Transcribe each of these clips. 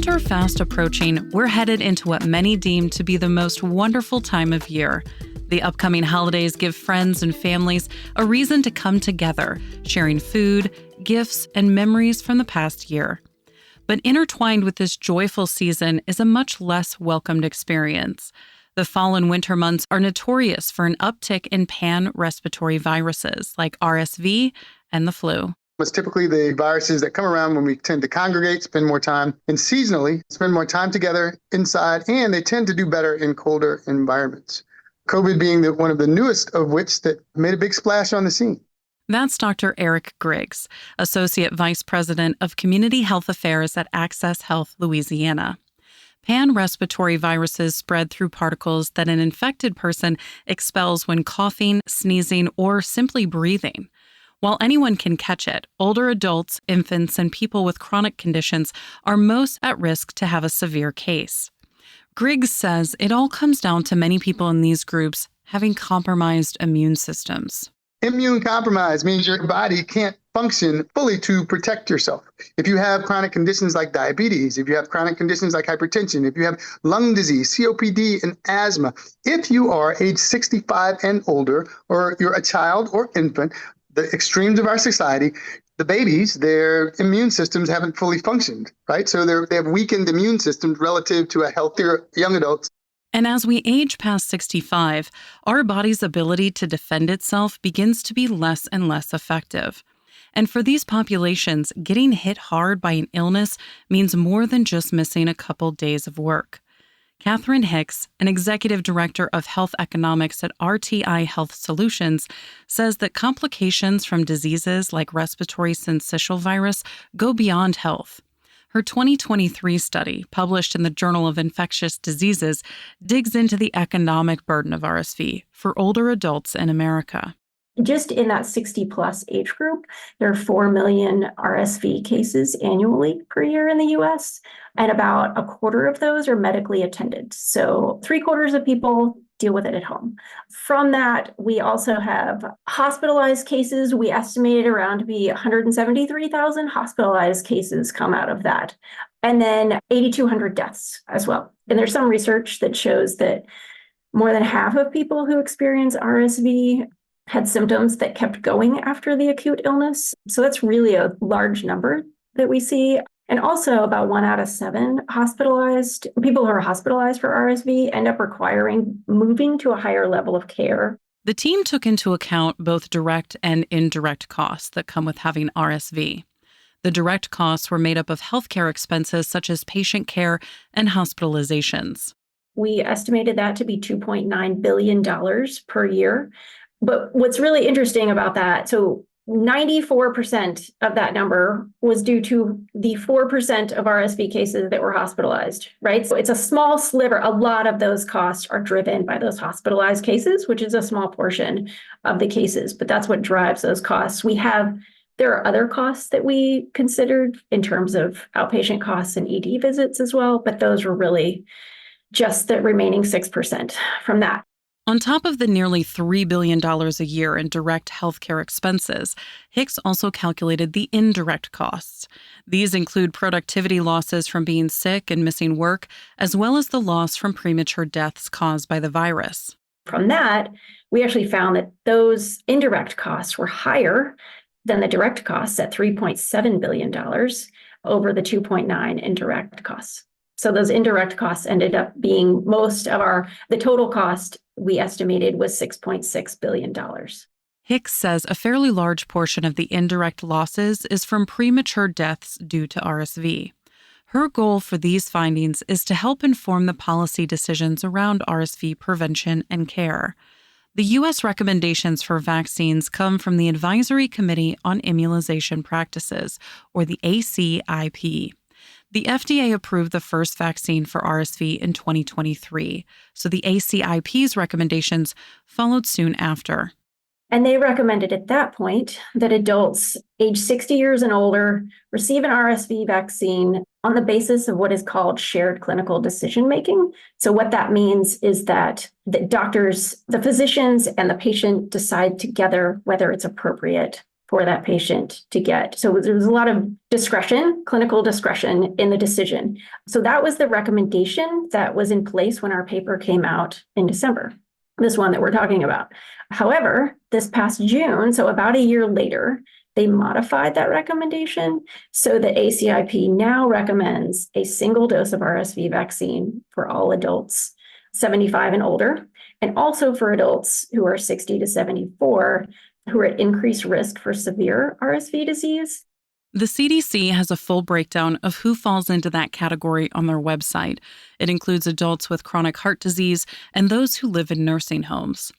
winter fast approaching, we're headed into what many deem to be the most wonderful time of year. The upcoming holidays give friends and families a reason to come together, sharing food, gifts, and memories from the past year. But intertwined with this joyful season is a much less welcomed experience. The fall and winter months are notorious for an uptick in pan-respiratory viruses like RSV and the flu. It's typically the viruses that come around when we tend to congregate, spend more time, and seasonally spend more time together inside, and they tend to do better in colder environments. COVID being one of the newest of which that made a big splash on the scene. That's Dr. Eric Griggs, Associate Vice President of Community Health Affairs at Access Health, Louisiana. Pan-respiratory viruses spread through particles that an infected person expels when coughing, sneezing, or simply breathing. While anyone can catch it, older adults, infants, and people with chronic conditions are most at risk to have a severe case. Griggs says it all comes down to many people in these groups having compromised immune systems. Immune compromise means your body can't function fully to protect yourself. If you have chronic conditions like diabetes, if you have chronic conditions like hypertension, if you have lung disease, COPD, and asthma, if you are age 65 and older, or you're a child or infant, the extremes of our society, the babies, their immune systems haven't fully functioned, right? So they have weakened immune systems relative to a healthier young adult. And as we age past 65, our body's ability to defend itself begins to be less and less effective. And for these populations, getting hit hard by an illness means more than just missing a couple days of work. Catherine Hicks, an executive director of health economics at RTI Health Solutions, says that complications from diseases like respiratory syncytial virus go beyond health. Her 2023 study, published in the Journal of Infectious Diseases, digs into the economic burden of RSV for older adults in America. Just in that 60-plus age group, there are 4 million RSV cases annually per year in the U.S., and about a quarter of those are medically attended. So 3/4 of people deal with it at home. From that, we also have hospitalized cases. We estimated around to be 173,000 hospitalized cases come out of that. And then 8,200 deaths as well. And there's some research that shows that more than half of people who experience RSV had symptoms that kept going after the acute illness. So that's really a large number that we see. And also about 1 out of 7 hospitalized people who are hospitalized for RSV end up requiring moving to a higher level of care. The team took into account both direct and indirect costs that come with having RSV. The direct costs were made up of healthcare expenses such as patient care and hospitalizations. We estimated that to be $2.9 billion per year. But what's really interesting about that, so 94% of that number was due to the 4% of RSV cases that were hospitalized, right? So it's a small sliver. A lot of those costs are driven by those hospitalized cases, which is a small portion of the cases, but that's what drives those costs. There are other costs that we considered in terms of outpatient costs and ED visits as well, but those were really just the remaining 6% from that. On top of the nearly $3 billion a year in direct healthcare expenses, Hicks also calculated the indirect costs. These include productivity losses from being sick and missing work, as well as the loss from premature deaths caused by the virus. From that, we actually found that those indirect costs were higher than the direct costs at $3.7 billion over the 2.9 indirect costs. So those indirect costs ended up being the total cost we estimated was $6.6 billion. Hicks says a fairly large portion of the indirect losses is from premature deaths due to RSV. Her goal for these findings is to help inform the policy decisions around RSV prevention and care. The U.S. recommendations for vaccines come from the Advisory Committee on Immunization Practices, or the ACIP. The FDA approved the first vaccine for RSV in 2023, so the ACIP's recommendations followed soon after. And they recommended at that point that adults age 60 years and older receive an RSV vaccine on the basis of what is called shared clinical decision-making. So what that means is that the doctors, the physicians, and the patient decide together whether it's appropriate for that patient to get. So there was a lot of discretion, clinical discretion in the decision. So that was the recommendation that was in place when our paper came out in December, this one that we're talking about. However, this past June, so about a year later, they modified that recommendation so that ACIP now recommends a single dose of RSV vaccine for all adults 75 and older, and also for adults who are 60 to 74 who are at increased risk for severe RSV disease. The CDC has a full breakdown of who falls into that category on their website. It includes adults with chronic heart disease and those who live in nursing homes.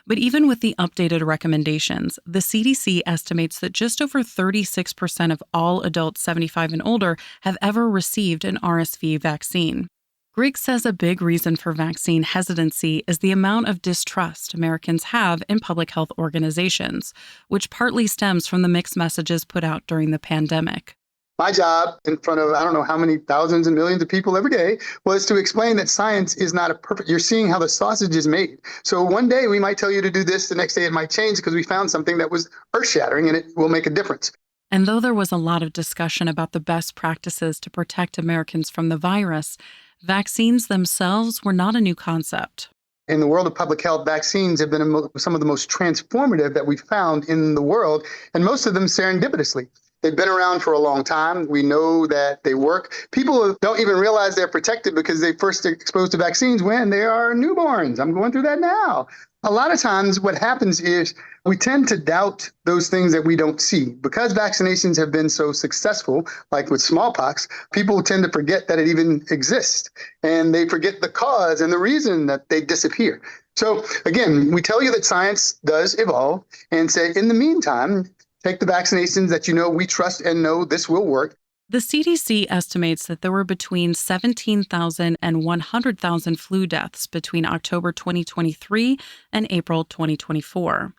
But even with the updated recommendations, the CDC estimates that just over 36% of all adults 75 and older have ever received an RSV vaccine. Griggs says a big reason for vaccine hesitancy is the amount of distrust Americans have in public health organizations, which partly stems from the mixed messages put out during the pandemic. My job in front of, I don't know how many thousands and millions of people every day, was to explain that science is not a perfect, you're seeing how the sausage is made. So one day we might tell you to do this, the next day it might change because we found something that was earth-shattering and it will make a difference. And though there was a lot of discussion about the best practices to protect Americans from the virus, vaccines themselves were not a new concept. In the world of public health, vaccines have been some of the most transformative that we've found in the world, and most of them serendipitously. They've been around for a long time. We know that they work. People don't even realize they're protected because they first exposed to vaccines when they are newborns. I'm going through that now. A lot of times what happens is we tend to doubt those things that we don't see. Because vaccinations have been so successful, like with smallpox, people tend to forget that it even exists. And they forget the cause and the reason that they disappear. So again, we tell you that science does evolve and say, in the meantime, take the vaccinations that you know we trust and know this will work. The CDC estimates that there were between 17,000 and 100,000 flu deaths between October 2023 and April 2024.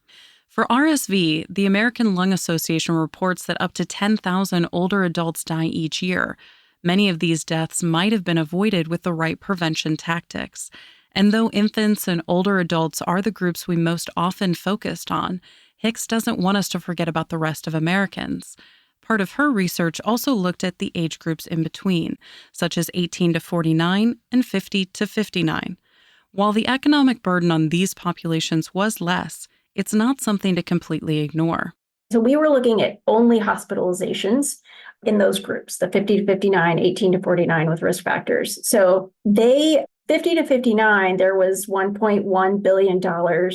For RSV, the American Lung Association reports that up to 10,000 older adults die each year. Many of these deaths might have been avoided with the right prevention tactics. And though infants and older adults are the groups we most often focused on, Hicks doesn't want us to forget about the rest of Americans. Part of her research also looked at the age groups in between, such as 18 to 49 and 50 to 59. While the economic burden on these populations was less, it's not something to completely ignore. So we were looking at only hospitalizations in those groups, the 50 to 59, 18 to 49 with risk factors. So 50 to 59, there was $1.1 billion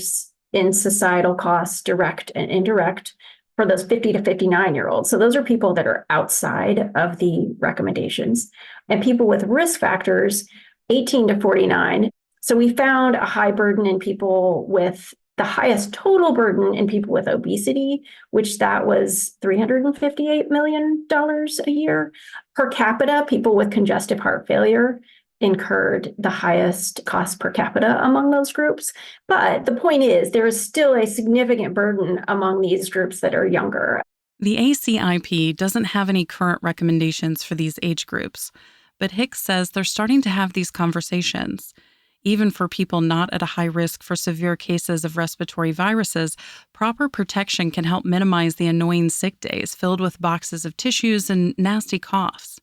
in societal costs, direct and indirect, for those 50 to 59-year-olds. So those are people that are outside of the recommendations. And people with risk factors, 18 to 49. So we found a high burden in people with the highest total burden in people with obesity, which that was $358 million a year. Per capita, people with congestive heart failure incurred the highest cost per capita among those groups. But the point is, there is still a significant burden among these groups that are younger. The ACIP doesn't have any current recommendations for these age groups, but Hicks says they're starting to have these conversations. Even for people not at a high risk for severe cases of respiratory viruses, proper protection can help minimize the annoying sick days filled with boxes of tissues and nasty coughs.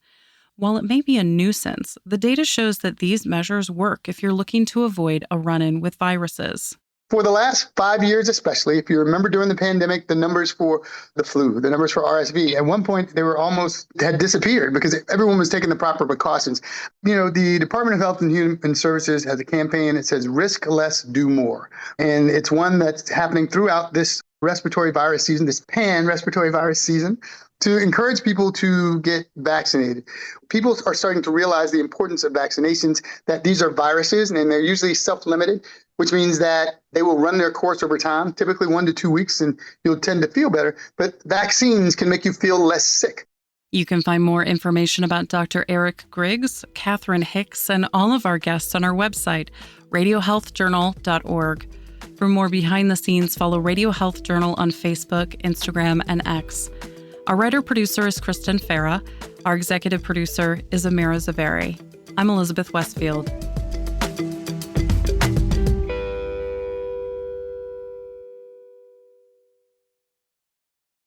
While it may be a nuisance, the data shows that these measures work if you're looking to avoid a run-in with viruses. For the last 5 years, especially, if you remember during the pandemic, the numbers for the flu, the numbers for RSV, at one point they were had disappeared because everyone was taking the proper precautions. You know, the Department of Health and Human Services has a campaign that says risk less, do more. And it's one that's happening throughout this respiratory virus season, this pan-respiratory virus season, to encourage people to get vaccinated. People are starting to realize the importance of vaccinations, that these are viruses and they're usually self-limited, which means that they will run their course over time, typically 1 to 2 weeks, and you'll tend to feel better. But vaccines can make you feel less sick. You can find more information about Dr. Eric Griggs, Catherine Hicks, and all of our guests on our website, radiohealthjournal.org. For more behind the scenes, follow Radio Health Journal on Facebook, Instagram, and X. Our writer-producer is Kristen Farah. Our executive producer is Amira Zaveri. I'm Elizabeth Westfield.